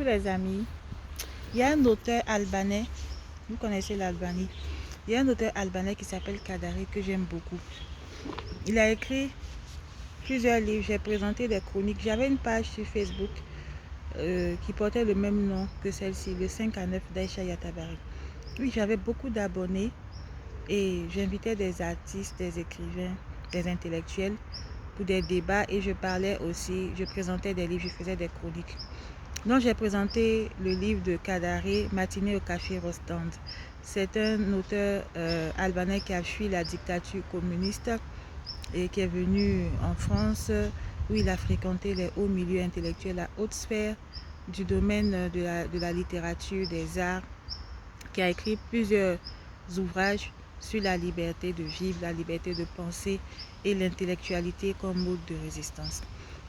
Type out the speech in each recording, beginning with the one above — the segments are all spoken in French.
Les amis, il y a un auteur albanais, vous connaissez l'Albanie, il y a un auteur albanais qui s'appelle Kadare que j'aime beaucoup. Il a écrit plusieurs livres, j'ai présenté des chroniques, j'avais une page sur Facebook qui portait le même nom que celle-ci, le 5 à 9 d'Aïcha Yatabari. Oui, j'avais beaucoup d'abonnés et j'invitais des artistes, des écrivains, des intellectuels pour des débats et je parlais aussi, je présentais des livres, je faisais des chroniques. Donc j'ai présenté le livre de Kadare, Matinée au café Rostand. C'est un auteur albanais qui a fui la dictature communiste et qui est venu en France où il a fréquenté les hauts milieux intellectuels, la haute sphère du domaine de la littérature, des arts, qui a écrit plusieurs ouvrages sur la liberté de vivre, la liberté de penser et l'intellectualité comme mode de résistance.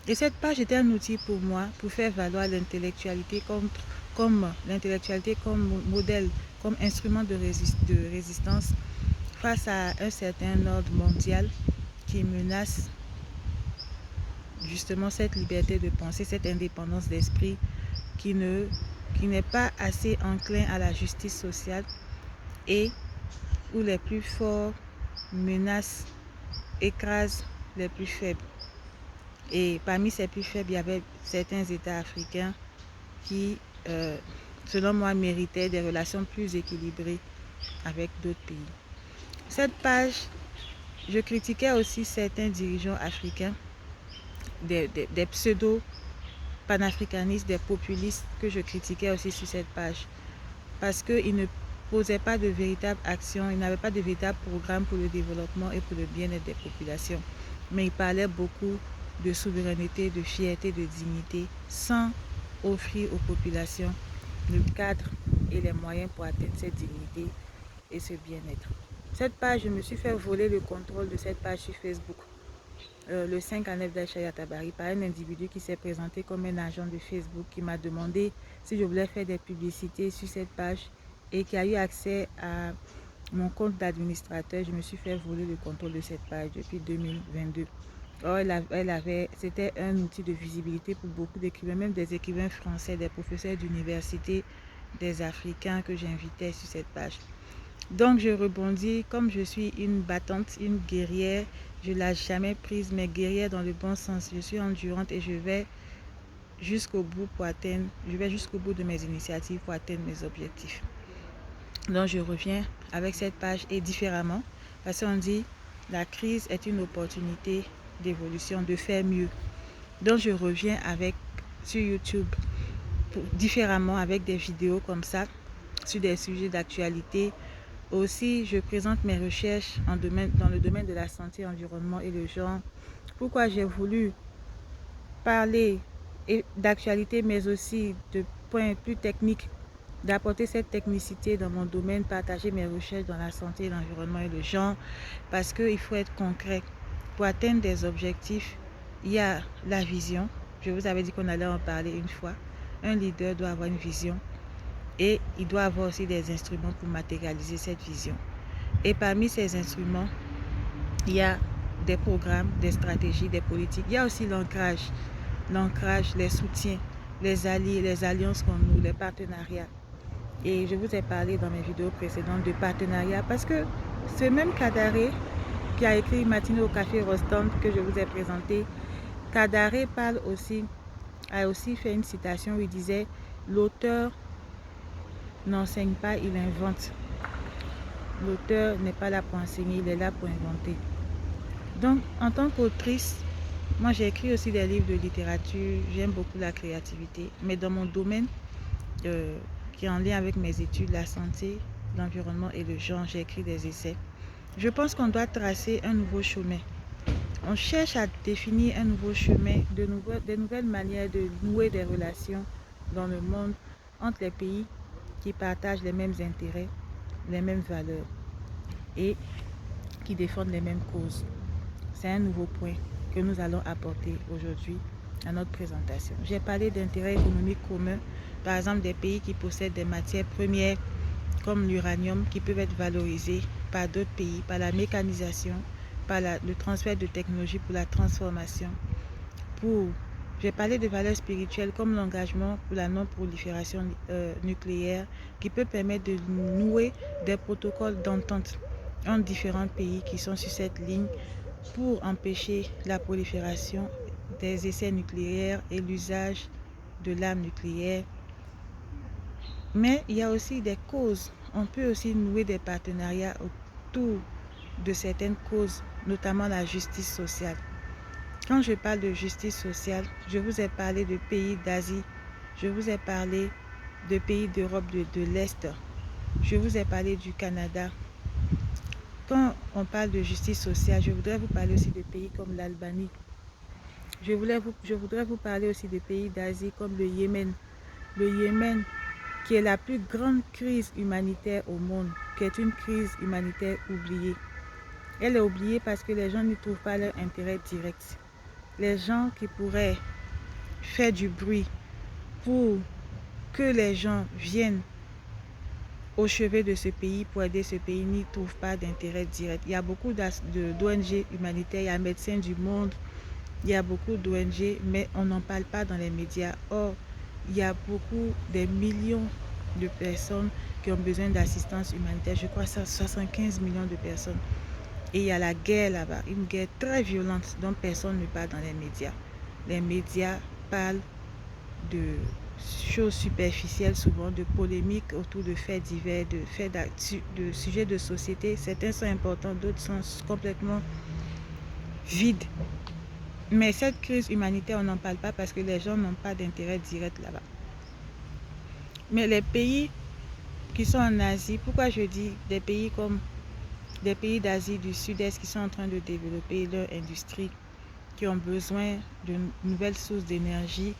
Et cette page était un outil pour moi pour faire valoir l'intellectualité comme modèle, comme instrument de résistance face à un certain ordre mondial qui menace justement cette liberté de penser, cette indépendance d'esprit qui n'est pas assez enclin à la justice sociale et où les plus forts menacent, écrasent les plus faibles. Et parmi ces plus faibles, il y avait certains États africains qui, selon moi, méritaient des relations plus équilibrées avec d'autres pays. Cette page, je critiquais aussi certains dirigeants africains, des pseudo-panafricanistes, des populistes que je critiquais aussi sur cette page. Parce qu'ils ne posaient pas de véritable action, ils n'avaient pas de véritable programme pour le développement et pour le bien-être des populations. Mais ils parlaient beaucoup de souveraineté, de fierté, de dignité, sans offrir aux populations le cadre et les moyens pour atteindre cette dignité et ce bien-être. Cette page, je me suis fait voler le contrôle de cette page sur Facebook, le 5 à 9 d'Aïcha Yatabari, par un individu qui s'est présenté comme un agent de Facebook, qui m'a demandé si je voulais faire des publicités sur cette page et qui a eu accès à mon compte d'administrateur. Je me suis fait voler le contrôle de cette page depuis 2022. Or, c'était un outil de visibilité pour beaucoup d'écrivains, même des écrivains français, des professeurs d'université, des Africains que j'invitais sur cette page. Donc, je rebondis, comme je suis une battante, une guerrière, je ne lâche jamais prise, mais guerrière dans le bon sens. Je suis endurante et je vais jusqu'au bout de mes initiatives pour atteindre mes objectifs. Donc, je reviens avec cette page et différemment, parce qu'on dit la crise est une opportunité d'évolution, de faire mieux. Donc, je reviens sur YouTube différemment avec des vidéos comme ça sur des sujets d'actualité. Aussi, je présente mes recherches dans le domaine de la santé, environnement et le genre. Pourquoi j'ai voulu parler d'actualité, mais aussi de points plus techniques, d'apporter cette technicité dans mon domaine, partager mes recherches dans la santé, l'environnement et le genre, parce qu'il faut être concret. Pour atteindre des objectifs, il y a la vision. Je vous avais dit qu'on allait en parler une fois. Un leader doit avoir une vision et il doit avoir aussi des instruments pour matérialiser cette vision. Et parmi ces instruments, il y a des programmes, des stratégies, des politiques. Il y a aussi l'ancrage, les soutiens, les alliés, les alliances qu'on noue, les partenariats. Et je vous ai parlé dans mes vidéos précédentes de partenariat parce que ce même Kadare qui a écrit Matinée au café Rostand que je vous ai présenté, Kadare a aussi fait une citation où il disait « L'auteur n'enseigne pas, il invente. L'auteur n'est pas là pour enseigner, il est là pour inventer. » Donc, en tant qu'autrice, moi j'ai écrit aussi des livres de littérature, j'aime beaucoup la créativité, mais dans mon domaine qui est en lien avec mes études, la santé, l'environnement et le genre, j'ai écrit des essais. Je pense qu'on doit tracer un nouveau chemin. On cherche à définir un nouveau chemin, de nouvelles manières de nouer des relations dans le monde entre les pays qui partagent les mêmes intérêts, les mêmes valeurs et qui défendent les mêmes causes. C'est un nouveau point que nous allons apporter aujourd'hui à notre présentation. J'ai parlé d'intérêts économiques communs, par exemple des pays qui possèdent des matières premières comme l'uranium qui peuvent être valorisées par d'autres pays, par la mécanisation, par le transfert de technologies pour la transformation, pour J'ai parlé de valeurs spirituelles comme l'engagement pour la non-prolifération nucléaire qui peut permettre de nouer des protocoles d'entente entre différents pays qui sont sur cette ligne pour empêcher la prolifération des essais nucléaires et l'usage de l'arme nucléaire. Mais il y a aussi des causes. On peut aussi nouer des partenariats autour de certaines causes, notamment la justice sociale. Quand je parle de justice sociale, je vous ai parlé de pays d'Asie, je vous ai parlé de pays d'Europe de l'Est, je vous ai parlé du Canada. Quand on parle de justice sociale, je voudrais vous parler aussi de pays comme l'Albanie. Je voudrais vous parler aussi de pays d'Asie comme le Yémen. Le Yémen, qui est la plus grande crise humanitaire au monde, qui est une crise humanitaire oubliée. Elle est oubliée parce que les gens n'y trouvent pas leur intérêt direct. Les gens qui pourraient faire du bruit pour que les gens viennent au chevet de ce pays pour aider ce pays n'y trouvent pas d'intérêt direct. Il y a beaucoup d'ONG humanitaires, il y a Médecins du Monde, il y a beaucoup d'ONG, mais on n'en parle pas dans les médias. Or, il y a beaucoup, des millions de personnes qui ont besoin d'assistance humanitaire. Je crois que c'est 75 millions de personnes. Et il y a la guerre là-bas, une guerre très violente dont personne ne parle dans les médias. Les médias parlent de choses superficielles, souvent de polémiques autour de faits divers, de sujets de société. Certains sont importants, d'autres sont complètement vides. Mais cette crise humanitaire, on n'en parle pas parce que les gens n'ont pas d'intérêt direct là-bas. Mais les pays qui sont en Asie, pourquoi je dis des pays comme des pays d'Asie du Sud-Est qui sont en train de développer leur industrie, qui ont besoin de nouvelles sources d'énergie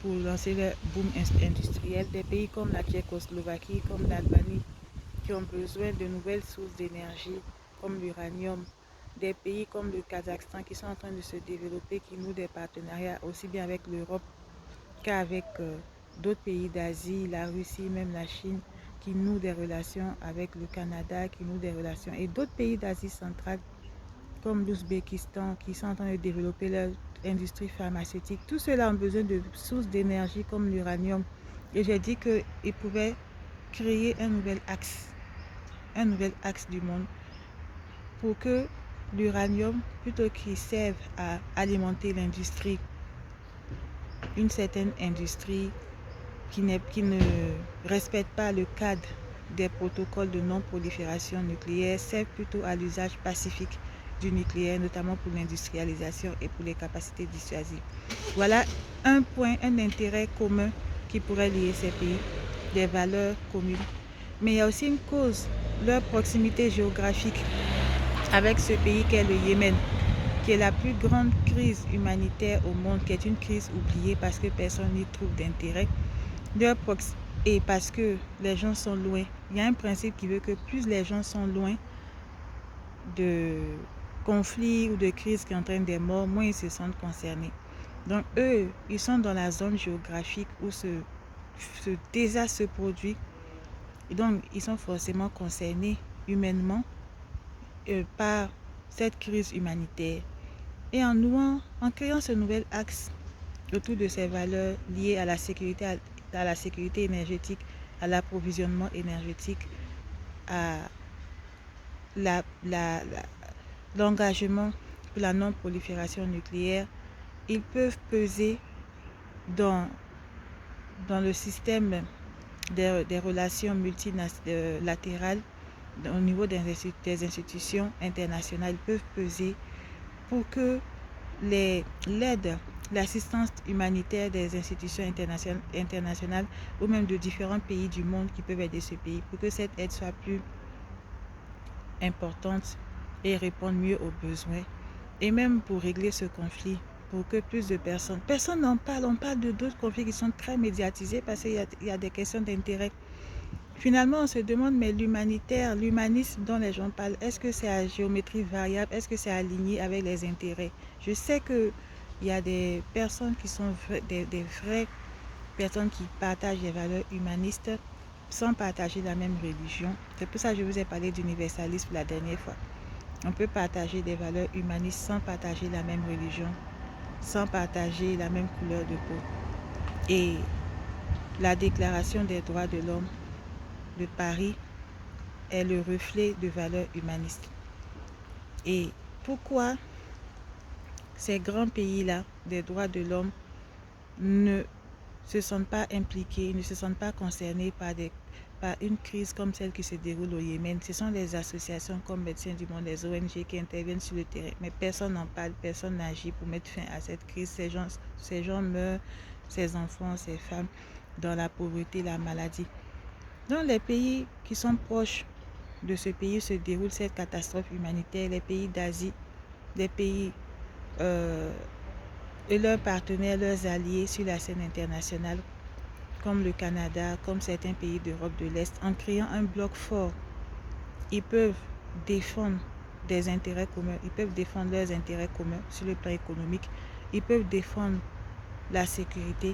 pour lancer leur boom industriel, des pays comme la Tchécoslovaquie, comme l'Albanie, qui ont besoin de nouvelles sources d'énergie comme l'uranium, des pays comme le Kazakhstan qui sont en train de se développer, qui nouent des partenariats aussi bien avec l'Europe qu'avec d'autres pays d'Asie, la Russie, même la Chine, qui nouent des relations avec le Canada, qui nouent des relations, et d'autres pays d'Asie centrale comme l'Ouzbékistan, qui sont en train de développer leur industrie pharmaceutique. Tout cela ont besoin de sources d'énergie comme l'uranium. Et j'ai dit qu'ils pouvaient créer un nouvel axe du monde pour que l'uranium, plutôt qu'il serve à alimenter l'industrie, une certaine industrie qui ne respecte pas le cadre des protocoles de non-prolifération nucléaire, serve plutôt à l'usage pacifique du nucléaire, notamment pour l'industrialisation et pour les capacités dissuasives. Voilà un point, un intérêt commun qui pourrait lier ces pays, des valeurs communes. Mais il y a aussi une cause, leur proximité géographique avec ce pays qu'est le Yémen, qui est la plus grande crise humanitaire au monde, qui est une crise oubliée parce que personne n'y trouve d'intérêt. Et parce que les gens sont loin. Il y a un principe qui veut que plus les gens sont loin de conflits ou de crises qui entraînent des morts, moins ils se sentent concernés. Donc eux, ils sont dans la zone géographique où ce désastre se produit. Et donc, ils sont forcément concernés humainement par cette crise humanitaire. Et en créant ce nouvel axe autour de ces valeurs liées à la sécurité énergétique, à l'approvisionnement énergétique, à l'engagement pour la non-prolifération nucléaire, ils peuvent peser dans le système des relations multilatérales au niveau des institutions internationales. Ils peuvent peser pour que l'aide, l'assistance humanitaire des institutions internationales ou même de différents pays du monde qui peuvent aider ce pays, pour que cette aide soit plus importante et réponde mieux aux besoins, et même pour régler ce conflit, pour que plus de personne n'en parle. On parle de d'autres conflits qui sont très médiatisés parce qu'il y a des questions d'intérêt. Finalement, on se demande, mais l'humanisme dont les gens parlent, est-ce que c'est à géométrie variable? Est-ce que c'est aligné avec les intérêts? Je sais qu'il y a des personnes qui sont des vraies personnes qui partagent les valeurs humanistes sans partager la même religion. C'est pour ça que je vous ai parlé d'universalisme la dernière fois. On peut partager des valeurs humanistes sans partager la même religion. sans partager la même couleur de peau. Et la Déclaration des droits de l'homme de Paris est le reflet de valeurs humanistes. Et pourquoi ces grands pays-là des droits de l'homme ne se sentent pas impliqués, ne se sentent pas concernés par une crise comme celle qui se déroule au Yémen? Ce sont les associations comme Médecins du Monde, les ONG qui interviennent sur le terrain, mais personne n'en parle, personne n'agit pour mettre fin à cette crise. Ces gens meurent, ces enfants, ces femmes, dans la pauvreté, la maladie. Dans les pays qui sont proches de ce pays où se déroule cette catastrophe humanitaire, les pays d'Asie, les pays et leurs partenaires, leurs alliés sur la scène internationale, comme le Canada, comme certains pays d'Europe de l'Est, en créant un bloc fort, ils peuvent défendre des intérêts communs, ils peuvent défendre leurs intérêts communs sur le plan économique, ils peuvent défendre la sécurité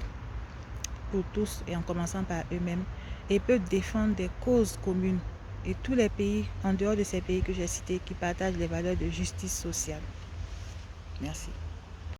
pour tous et en commençant par eux-mêmes, et ils peuvent défendre des causes communes. Et tous les pays, en dehors de ces pays que j'ai cités, qui partagent les valeurs de justice sociale. Merci.